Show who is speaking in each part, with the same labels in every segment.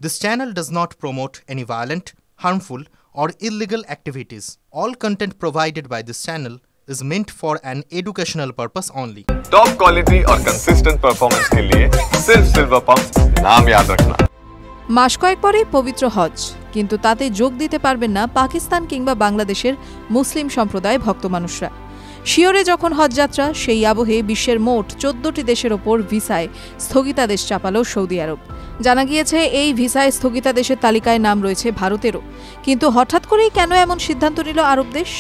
Speaker 1: This channel does not promote any violent, harmful, or illegal activities. All content provided by this channel is meant for an educational purpose only.
Speaker 2: Top quality और consistent performance के लिए सिर्फ silver pumps नाम याद रखना।
Speaker 3: মাস কয়েক পরেই পবিত্র হজ, কিন্তু তাতে যোগ দিতে পারবেন না পাকিস্তান কিংবা বাংলাদেশের মুসলিম সম্প্রদায় ভক্ত মানুষরা। শিওরে যখন হজযাত্রা, সেই আবহে বিশ্বের মোট 14টি দেশের ওপর ভিসায় স্থগিতাদেশ চাপাল সৌদি আরব। জানা গিয়েছে এই ভিসায় স্থগিতাদেশের তালিকায় নাম রয়েছে ভারতেরও। কিন্তু হঠাৎ করেই কেন এমন সিদ্ধান্ত নিল আরব দেশ?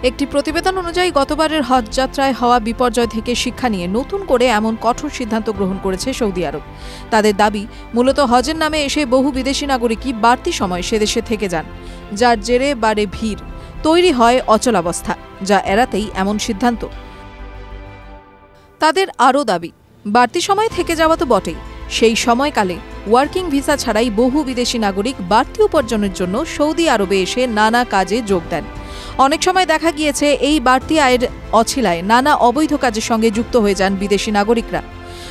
Speaker 3: একটি প্রতিবেদন অনুযায়ী গতবারের হজযাত্রায় হওয়া বিপর্যয় থেকে শিক্ষা নিয়ে নতুন করে এমন কঠোর সিদ্ধান্ত গ্রহণ করেছে সৌদি আরব। তাদের দাবি, মূলত হজের নামে এসে বহু বিদেশি নাগরিকই বাড়তি সময় সে দেশে থেকে যান, যার জেরে বাড়ে ভিড়, তৈরি হয় অচলাবস্থা, যা এড়াতেই এমন সিদ্ধান্ত। তাদের আরও দাবি, বাড়তি সময় থেকে যাওয়া তো বটেই, সেই সময়কালে ওয়ার্কিং ভিসা ছাড়াই বহু বিদেশি নাগরিক বাড়তি উপার্জনের জন্য সৌদি আরবে এসে নানা কাজে যোগ দেন। অনেক সময় দেখা গিয়েছে এই বাড়তি আয়ের অছিলায় নানা অবৈধ কাজের সঙ্গে যুক্ত হয়ে যান বিদেশি নাগরিকরা।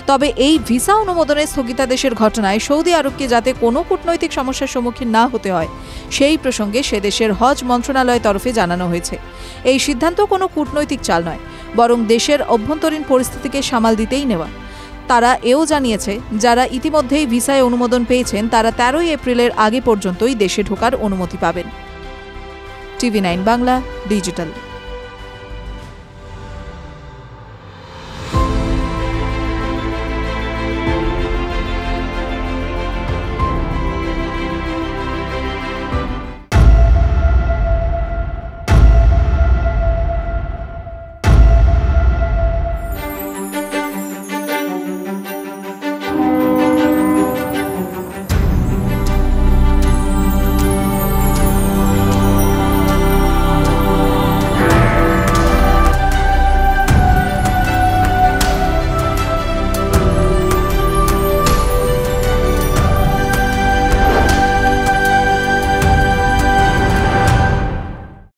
Speaker 3: তবে এই ভিসা অনুমোদনের স্থগিতাদেশের ঘটনায় সৌদি আরবকে যাতে কোনো কূটনৈতিক সমস্যার সম্মুখীন না হতে হয়, সেই প্রসঙ্গে সে দেশের হজ মন্ত্রণালয়ের তরফে জানানো হয়েছে। এই সিদ্ধান্ত কোনো কূটনৈতিক চাল নয়, বরং দেশের অভ্যন্তরীণ পরিস্থিতিকে সামাল দিতেই নেওয়া। তারা এও জানিয়েছে, যারা ইতিমধ্যেই ভিসায় অনুমোদন পেয়েছেন তারা 13 এপ্রিলের আগে পর্যন্তই দেশে ঢোকার অনুমতি পাবেন। TV9 Bangla digital.